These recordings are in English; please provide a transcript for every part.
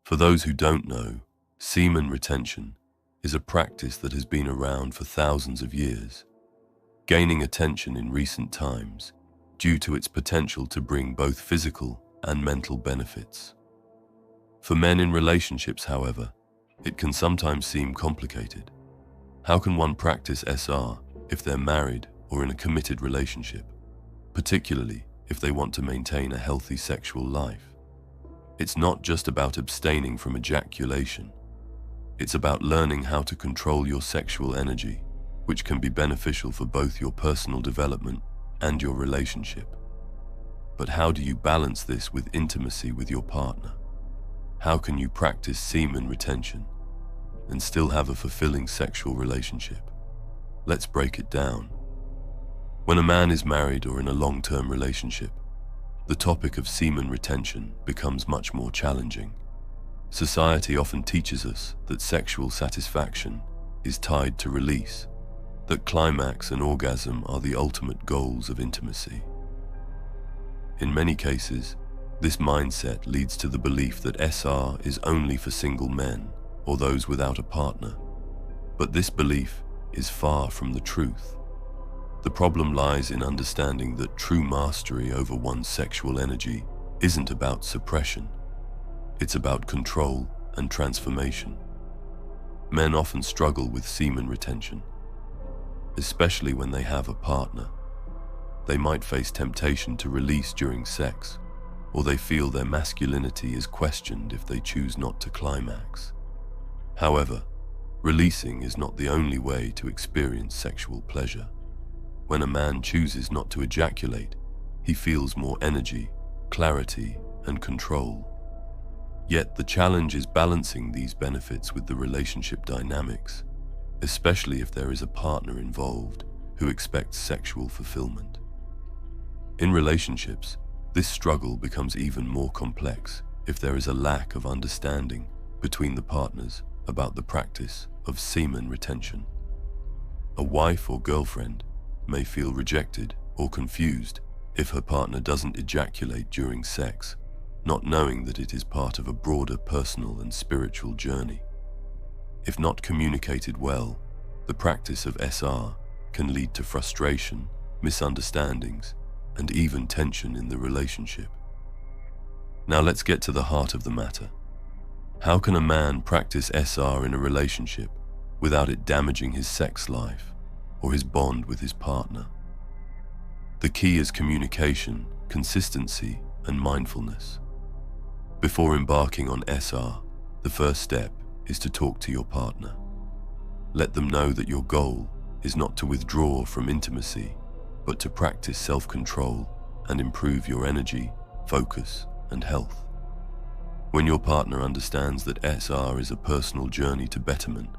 For those who don't know, semen retention is a practice that has been around for thousands of years, gaining attention in recent times due to its potential to bring both physical and mental benefits. For men in relationships, however, it can sometimes seem complicated. How can one practice SR if they're married or in a committed relationship, particularly if they want to maintain a healthy sexual life? It's not just about abstaining from ejaculation. It's about learning how to control your sexual energy, which can be beneficial for both your personal development and your relationship. But how do you balance this with intimacy with your partner? How can you practice semen retention and still have a fulfilling sexual relationship? Let's break it down. When a man is married or in a long-term relationship, the topic of semen retention becomes much more challenging. Society often teaches us that sexual satisfaction is tied to release, that climax and orgasm are the ultimate goals of intimacy. In many cases, this mindset leads to the belief that SR is only for single men or those without a partner. But this belief is far from the truth. The problem lies in understanding that true mastery over one's sexual energy isn't about suppression. It's about control and transformation. Men often struggle with semen retention, especially when they have a partner. They might face temptation to release during sex, or they feel their masculinity is questioned if they choose not to climax. However, releasing is not the only way to experience sexual pleasure. When a man chooses not to ejaculate, he feels more energy, clarity, and control. Yet the challenge is balancing these benefits with the relationship dynamics, especially if there is a partner involved who expects sexual fulfillment. In relationships, this struggle becomes even more complex if there is a lack of understanding between the partners about the practice of semen retention. A wife or girlfriend may feel rejected or confused if her partner doesn't ejaculate during sex, not knowing that it is part of a broader personal and spiritual journey. If not communicated well, the practice of SR can lead to frustration, misunderstandings, and even tension in the relationship. Now let's get to the heart of the matter. How can a man practice SR in a relationship without it damaging his sex life or his bond with his partner? The key is communication, consistency, and mindfulness. Before embarking on SR, the first step is to talk to your partner. Let them know that your goal is not to withdraw from intimacy, but to practice self-control and improve your energy, focus, and health. When your partner understands that SR is a personal journey to betterment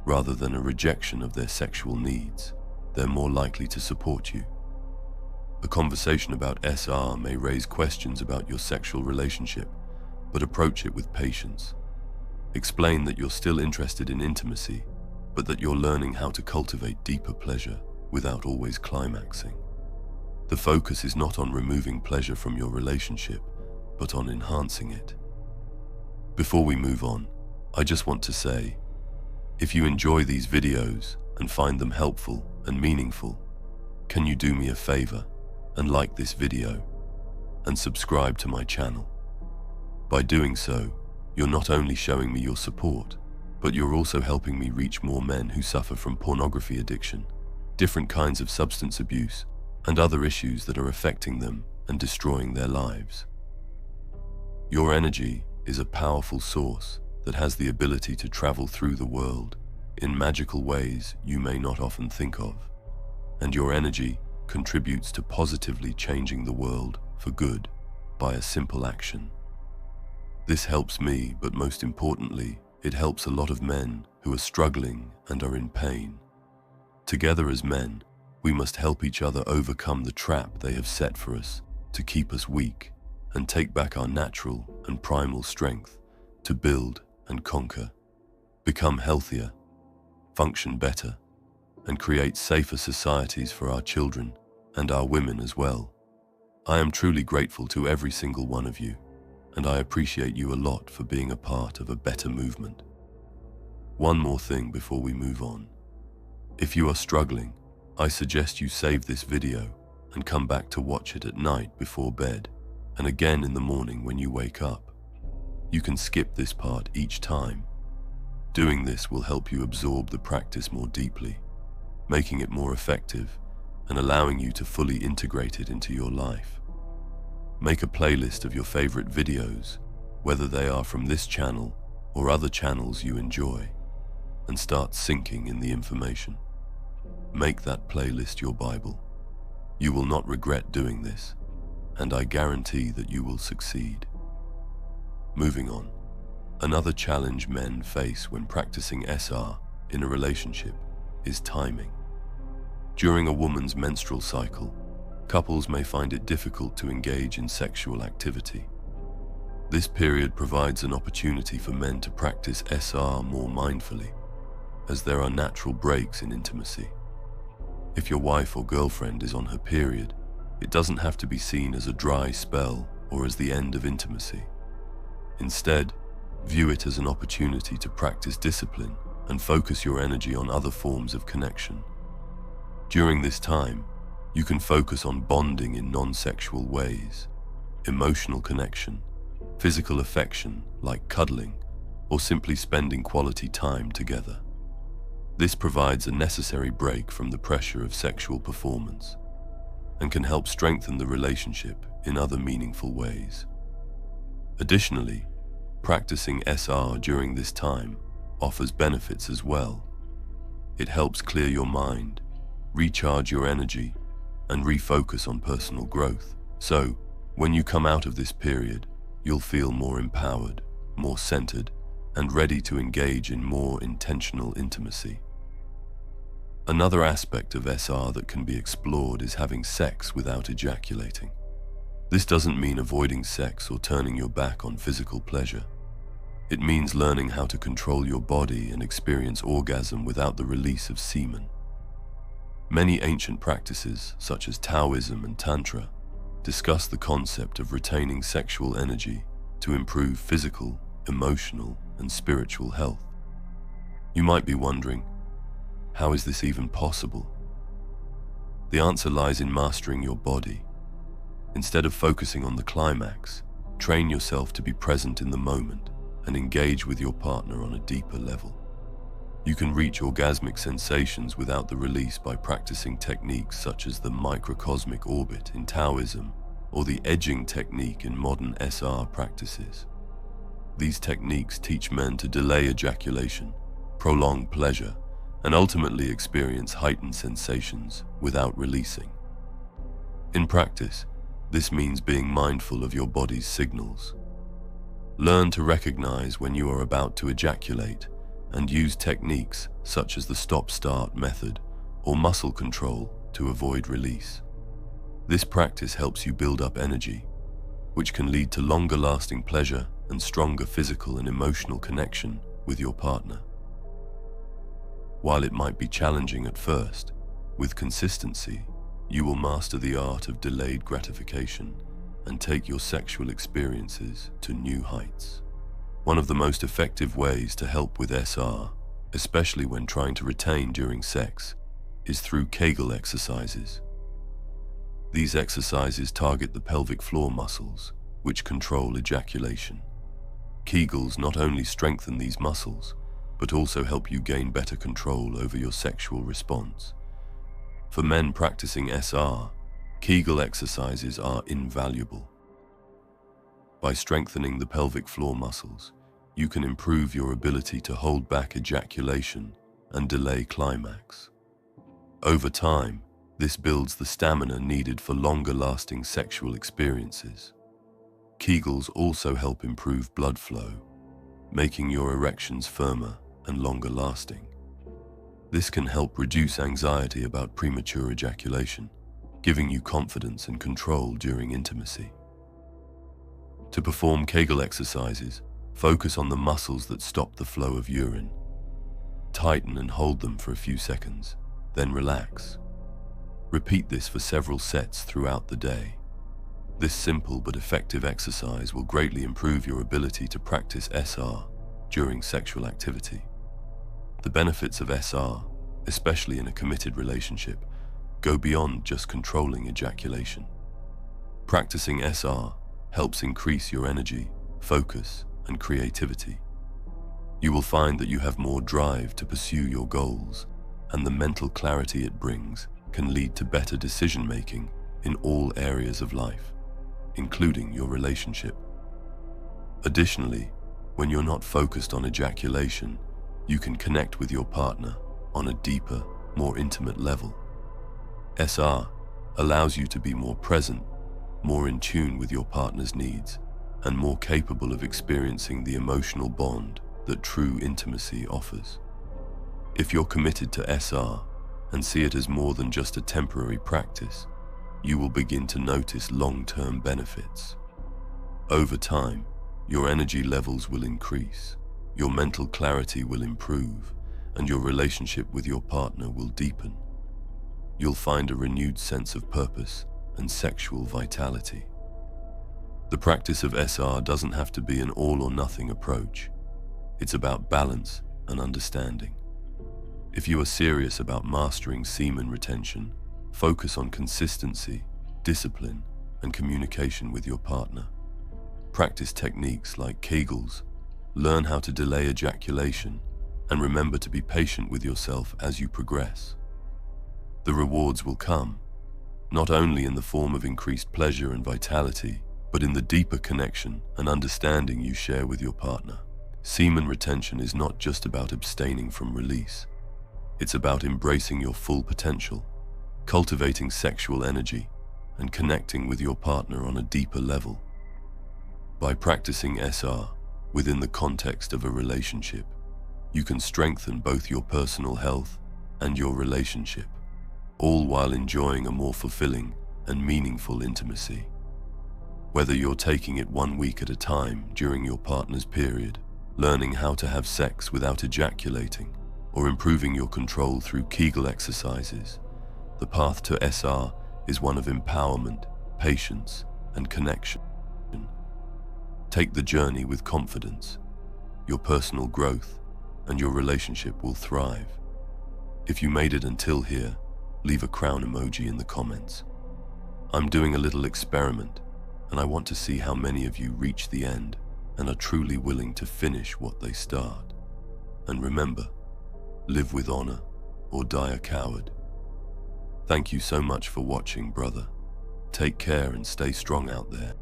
rather than a rejection of their sexual needs, they're more likely to support you. A conversation about SR may raise questions about your sexual relationship, but approach it with patience. Explain that you're still interested in intimacy, but that you're learning how to cultivate deeper pleasure without always climaxing. The focus is not on removing pleasure from your relationship, but on enhancing it. Before we move on, I just want to say, if you enjoy these videos and find them helpful and meaningful, can you do me a favor and like this video and subscribe to my channel? By doing so, you're not only showing me your support, but you're also helping me reach more men who suffer from pornography addiction, different kinds of substance abuse, and other issues that are affecting them and destroying their lives. Your energy is a powerful source that has the ability to travel through the world in magical ways you may not often think of, and your energy contributes to positively changing the world for good by a simple action. This helps me, but most importantly, it helps a lot of men who are struggling and are in pain. Together as men, we must help each other overcome the trap they have set for us to keep us weak and take back our natural and primal strength to build and conquer, become healthier, function better, and create safer societies for our children and our women as well. I am truly grateful to every single one of you, and I appreciate you a lot for being a part of a better movement. One more thing before we move on. If you are struggling, I suggest you save this video and come back to watch it at night before bed, and again in the morning when you wake up. You can skip this part each time. Doing this will help you absorb the practice more deeply, making it more effective and allowing you to fully integrate it into your life. Make a playlist of your favorite videos, whether they are from this channel or other channels you enjoy, and start sinking in the information. Make that playlist your Bible. You will not regret doing this, and I guarantee that you will succeed. Moving on. Another challenge men face when practicing SR in a relationship is timing. During a woman's menstrual cycle, couples may find it difficult to engage in sexual activity. This period provides an opportunity for men to practice SR more mindfully, as there are natural breaks in intimacy. If your wife or girlfriend is on her period, it doesn't have to be seen as a dry spell or as the end of intimacy. Instead, view it as an opportunity to practice discipline and focus your energy on other forms of connection. During this time, you can focus on bonding in non-sexual ways, emotional connection, physical affection like cuddling, or simply spending quality time together. This provides a necessary break from the pressure of sexual performance and can help strengthen the relationship in other meaningful ways. Additionally, practicing SR during this time offers benefits as well. It helps clear your mind, recharge your energy, and refocus on personal growth. So, when you come out of this period, you'll feel more empowered, more centered, and ready to engage in more intentional intimacy. Another aspect of SR that can be explored is having sex without ejaculating. This doesn't mean avoiding sex or turning your back on physical pleasure. It means learning how to control your body and experience orgasm without the release of semen. Many ancient practices, such as Taoism and Tantra, discuss the concept of retaining sexual energy to improve physical, emotional, and spiritual health. You might be wondering, how is this even possible? The answer lies in mastering your body. Instead of focusing on the climax, train yourself to be present in the moment and engage with your partner on a deeper level. You can reach orgasmic sensations without the release by practicing techniques such as the microcosmic orbit in Taoism or the edging technique in modern SR practices. These techniques teach men to delay ejaculation, prolong pleasure, and ultimately experience heightened sensations without releasing. In practice, this means being mindful of your body's signals. Learn to recognize when you are about to ejaculate and use techniques such as the stop-start method or muscle control to avoid release. This practice helps you build up energy, which can lead to longer-lasting pleasure and stronger physical and emotional connection with your partner. While it might be challenging at first, with consistency, you will master the art of delayed gratification and take your sexual experiences to new heights. One of the most effective ways to help with SR, especially when trying to retain during sex, is through Kegel exercises. These exercises target the pelvic floor muscles, which control ejaculation. Kegels not only strengthen these muscles, but also help you gain better control over your sexual response. For men practicing SR, Kegel exercises are invaluable. By strengthening the pelvic floor muscles, you can improve your ability to hold back ejaculation and delay climax. Over time, this builds the stamina needed for longer-lasting sexual experiences. Kegels also help improve blood flow, making your erections firmer and longer-lasting. This can help reduce anxiety about premature ejaculation, giving you confidence and control during intimacy. To perform Kegel exercises, focus on the muscles that stop the flow of urine. Tighten and hold them for a few seconds, then relax. Repeat this for several sets throughout the day. This simple but effective exercise will greatly improve your ability to practice SR during sexual activity. The benefits of SR, especially in a committed relationship, go beyond just controlling ejaculation. Practicing SR helps increase your energy, focus, and creativity. You will find that you have more drive to pursue your goals, and the mental clarity it brings can lead to better decision-making in all areas of life, including your relationship. Additionally, when you're not focused on ejaculation, you can connect with your partner on a deeper, more intimate level. SR allows you to be more present, more in tune with your partner's needs, and more capable of experiencing the emotional bond that true intimacy offers. If you're committed to SR and see it as more than just a temporary practice, you will begin to notice long-term benefits. Over time, your energy levels will increase, your mental clarity will improve, and your relationship with your partner will deepen. You'll find a renewed sense of purpose and sexual vitality. The practice of SR doesn't have to be an all-or-nothing approach. It's about balance and understanding. If you are serious about mastering semen retention, focus on consistency, discipline, and communication with your partner. Practice techniques like Kegels, learn how to delay ejaculation, and remember to be patient with yourself as you progress. The rewards will come, not only in the form of increased pleasure and vitality, but in the deeper connection and understanding you share with your partner. Semen retention is not just about abstaining from release. It's about embracing your full potential, cultivating sexual energy, and connecting with your partner on a deeper level. By practicing SR within the context of a relationship, you can strengthen both your personal health and your relationship, all while enjoying a more fulfilling and meaningful intimacy. Whether you're taking it 1 week at a time during your partner's period, learning how to have sex without ejaculating, or improving your control through Kegel exercises, the path to SR is one of empowerment, patience, and connection. Take the journey with confidence. Your personal growth and your relationship will thrive. If you made it until here, leave a crown emoji in the comments. I'm doing a little experiment, and I want to see how many of you reach the end and are truly willing to finish what they start. And remember, live with honor or die a coward. Thank you so much for watching, brother. Take care and stay strong out there.